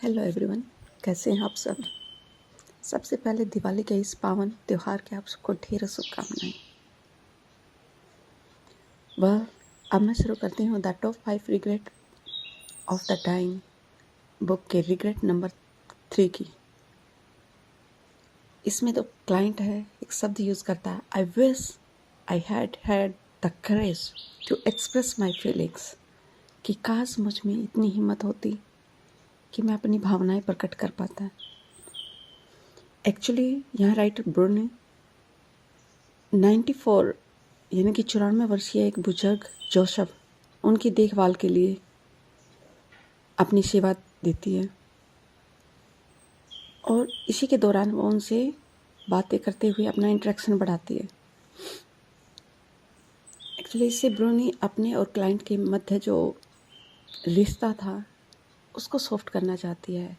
Hello everyone, कैसे हैं आप सब। सबसे पहले दिवाली के इस पावन त्यौहार के आप सबको ढेर शुभकामनाएं। अब मैं शुरू करती हूँ the top 5 regret of the time book के रिग्रेट नंबर 3 की। इसमें तो क्लाइंट है, एक शब्द यूज़ करता है, I wish I had had the courage to express my feelings, कि काश मुझ में इतनी हिम्मत होती कि मैं अपनी भावनाएं प्रकट कर पाता। एक्चुअली यहाँ राइटर ब्रूने 94 यानी कि 94 वर्षीय एक बुजुर्ग जोसेफ उनकी देखभाल के लिए अपनी सेवा देती है और इसी के दौरान वो उनसे बातें करते हुए अपना इंटरेक्शन बढ़ाती है। एक्चुअली इससे ब्रूनी अपने और क्लाइंट के मध्य जो रिश्ता था उसको सॉफ्ट करना चाहती है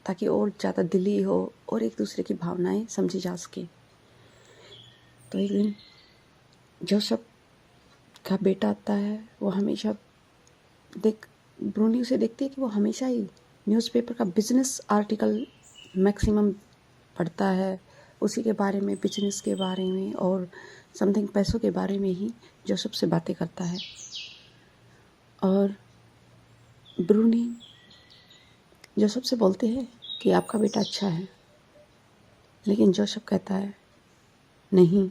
ताकि और ज़्यादा दिली हो और एक दूसरे की भावनाएं समझी जा सके। तो एक दिन जोसेफ का बेटा आता है, वो हमेशा ब्रूनी उसे देखती है कि वो हमेशा ही न्यूज़पेपर का बिजनेस आर्टिकल मैक्सिमम पढ़ता है, उसी के बारे में, बिजनेस के बारे में और समथिंग पैसों के बारे में ही जोसेफ से बातें करता है। और ब्रूनी जोसेफ से बोलते हैं कि आपका बेटा अच्छा है, लेकिन जोसेफ कहता है नहीं,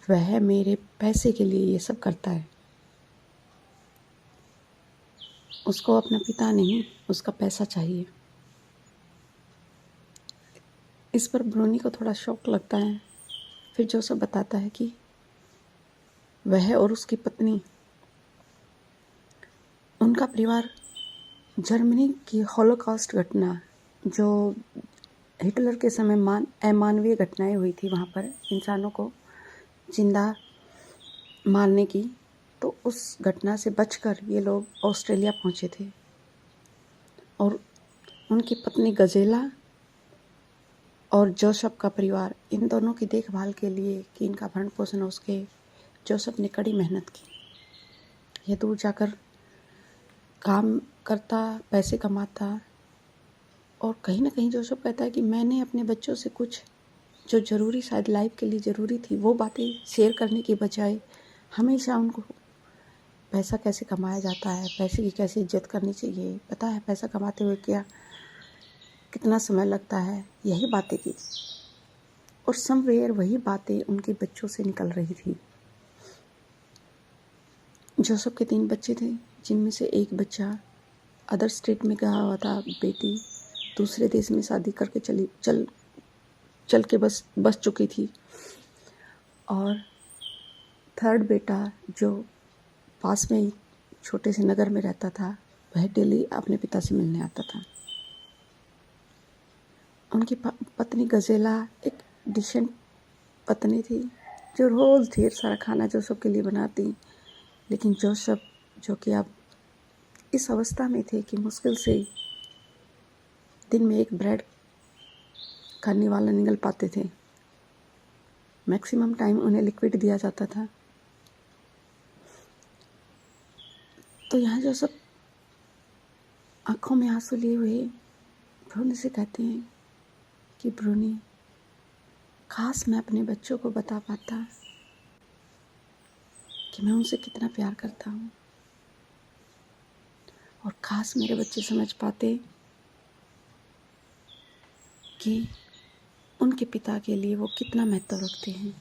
वह मेरे पैसे के लिए ये सब करता है, उसको अपना पिता नहीं, उसका पैसा चाहिए। इस पर ब्रूनी को थोड़ा शौक लगता है। फिर जोसेफ बताता है कि वह और उसकी पत्नी, उनका परिवार जर्मनी की हॉलोकॉस्ट घटना, जो हिटलर के समय अमानवीय घटनाएं हुई थी, वहाँ पर इंसानों को जिंदा मारने की, तो उस घटना से बचकर ये लोग ऑस्ट्रेलिया पहुँचे थे। और उनकी पत्नी गजेला और जोसेफ का परिवार, इन दोनों की देखभाल के लिए कि इनका भरण पोषण हो सके, जोसेफ ने कड़ी मेहनत की। ये दूर जाकर काम करता, पैसे कमाता और कहीं ना कहीं जोसेफ कहता है कि मैंने अपने बच्चों से कुछ जो ज़रूरी, शायद लाइफ के लिए ज़रूरी थी, वो बातें शेयर करने की बजाय हमेशा उनको पैसा कैसे कमाया जाता है, पैसे की कैसे इज्जत करनी चाहिए, पता है पैसा कमाते हुए क्या कितना समय लगता है, यही बातें की। और समवेयर वही बातें उनके बच्चों से निकल रही थी। जोसेफ के 3 बच्चे थे, जिनमें से एक बच्चा अदर स्टेट में गया हुआ था, बेटी दूसरे देश में शादी करके चल के बस चुकी थी, और थर्ड बेटा जो पास में ही छोटे से नगर में रहता था, वह डेली अपने पिता से मिलने आता था। उनकी पत्नी गजेला एक डिसेंट पत्नी थी, जो रोज़ ढेर सारा खाना जोसेफ के लिए बनाती। लेकिन जोसेफ, जो कि अब इस अवस्था में थे कि मुश्किल से दिन में एक ब्रेड खाने वाला निगल पाते थे, मैक्सिमम टाइम उन्हें लिक्विड दिया जाता था। तो यहाँ जोसेफ आंखों में आंसू लिए हुए ब्रूनी से कहते हैं कि ब्रूनी, काश मैं अपने बच्चों को बता पाता कि मैं उनसे कितना प्यार करता हूँ, और काश मेरे बच्चे समझ पाते कि उनके पिता के लिए वो कितना महत्व रखते हैं।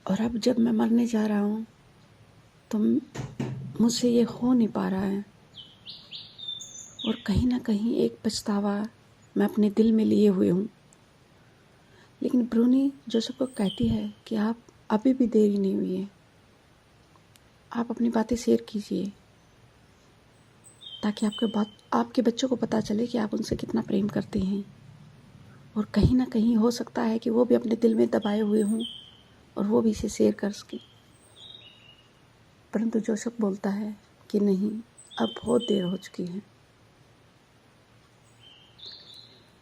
और अब जब मैं मरने जा रहा हूँ तो मुझसे ये हो नहीं पा रहा है, और कहीं ना कहीं एक पछतावा मैं अपने दिल में लिए हुए हूँ। लेकिन ब्रूनी जोसेफ को कहती है कि आप अभी भी देरी नहीं हुई है, आप अपनी बातें शेयर कीजिए, ताकि आपके बच्चों को पता चले कि आप उनसे कितना प्रेम करते हैं। और कहीं ना कहीं हो सकता है कि वो भी अपने दिल में दबाए हुए हों और वो भी इसे शेयर कर सके। परंतु जोसेफ बोलता है कि नहीं, अब बहुत देर हो चुकी है।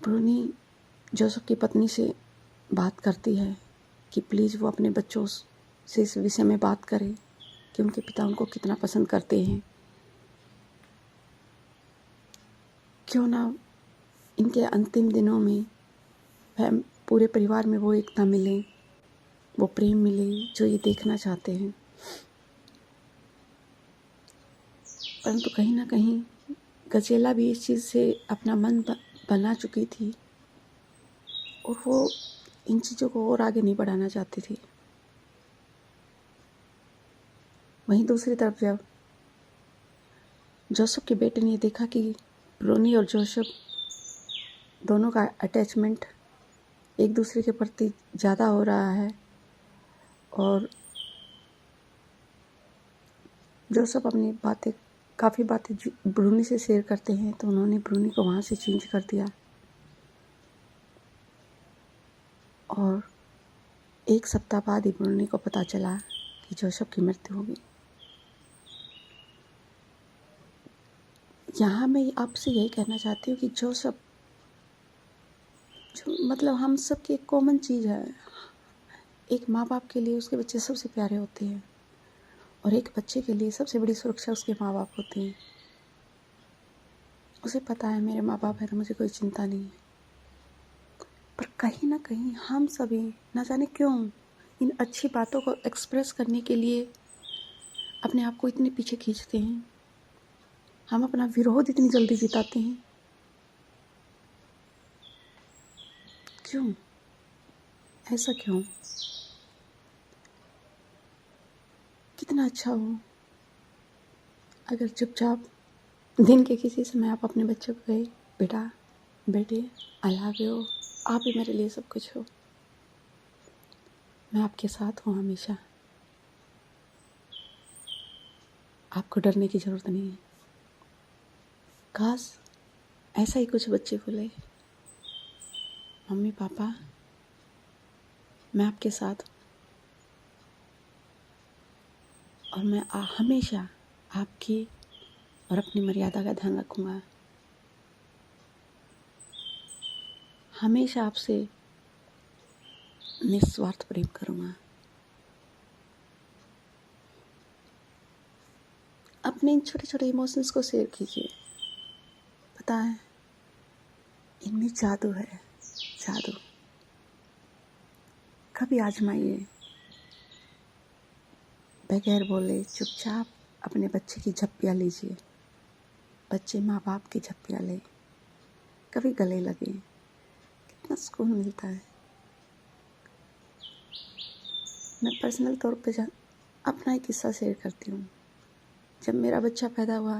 ब्रूनी जोसेफ की पत्नी से बात करती है कि प्लीज़ वो अपने बच्चों से इस विषय में बात करें कि उनके पिता उनको कितना पसंद करते हैं, क्यों ना इनके अंतिम दिनों में पूरे परिवार में वो एकता मिले, वो प्रेम मिले जो ये देखना चाहते हैं। परंतु कहीं ना कहीं गजेला भी इस चीज़ से अपना मन बना चुकी थी और वो इन चीज़ों को और आगे नहीं बढ़ाना चाहती थी। वहीं दूसरी तरफ जब जोसेफ के बेटे ने देखा कि ब्रूनी और जोसेफ दोनों का अटैचमेंट एक दूसरे के प्रति ज़्यादा हो रहा है और जोसेफ अपनी काफ़ी बातें ब्रूनी से शेयर करते हैं, तो उन्होंने ब्रूनी को वहाँ से चेंज कर दिया और एक सप्ताह बाद ही ब्रूनी को पता चला कि जोसेफ की मृत्यु हो गई। यहाँ मैं आपसे यही कहना चाहती हूँ कि जोसेफ मतलब हम सब की एक कॉमन चीज़ है। एक माँ बाप के लिए उसके बच्चे सबसे प्यारे होते हैं और एक बच्चे के लिए सबसे बड़ी सुरक्षा उसके माँ बाप होते हैं। उसे पता है मेरे माँ बाप है तो मुझे कोई चिंता नहीं है। पर कहीं ना कहीं हम सभी ना जाने क्यों इन अच्छी बातों को एक्सप्रेस करने के लिए अपने आप को इतने पीछे खींचते हैं। हम अपना विरोध इतनी जल्दी जिताते हैं। क्यों? ऐसा क्यों? कितना अच्छा हो अगर चुपचाप दिन के किसी समय आप अपने बच्चों को कहे, बेटा बेटे आई लव यू, आप ही मेरे लिए सब कुछ हो, मैं आपके साथ हूँ हमेशा, आपको डरने की ज़रूरत नहीं है। काश ऐसा ही कुछ बच्चे बोले, मम्मी पापा मैं आपके साथ हूँ और मैं हमेशा आपकी और अपनी मर्यादा का ध्यान रखूँगा, हमेशा आपसे निस्वार्थ प्रेम करूँगा। अपने इन छोटे छोटे इमोशंस को शेयर कीजिए। पता है इनमें जादू है, जादू। कभी आजमाइए, बगैर बोले चुपचाप अपने बच्चे की झप्पियाँ लीजिए, बच्चे माँ बाप की झप्पियाँ ले, कभी गले लगे, कितना सुकून मिलता है। मैं पर्सनल तौर पे अपना एक किस्सा शेयर करती हूँ। जब मेरा बच्चा पैदा हुआ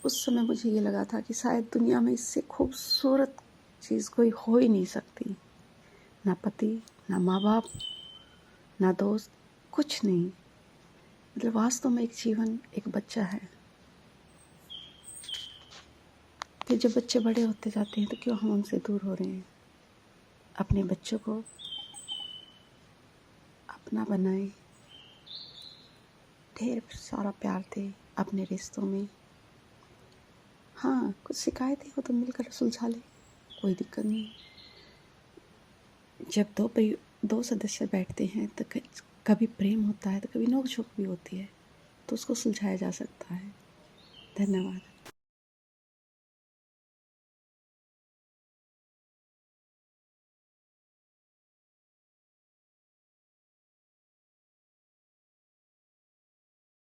उस समय मुझे ये लगा था कि शायद दुनिया में इससे खूबसूरत चीज़ कोई हो ही नहीं सकती। ना पति, ना माँ बाप, ना दोस्त, कुछ नहीं। मतलब वास्तव में एक जीवन, एक बच्चा है। फिर जब बच्चे बड़े होते जाते हैं तो क्यों हम उनसे दूर हो रहे हैं। अपने बच्चों को अपना बनाए, ढेर सारा प्यार दे अपने रिश्तों में। हाँ, कुछ शिकायतें हो तो मिलकर सुलझा ले, कोई दिक्कत नहीं। जब दो सदस्य बैठते हैं तो कभी प्रेम होता है तो कभी नोक झोंक भी होती है, तो उसको सुलझाया जा सकता है। धन्यवाद।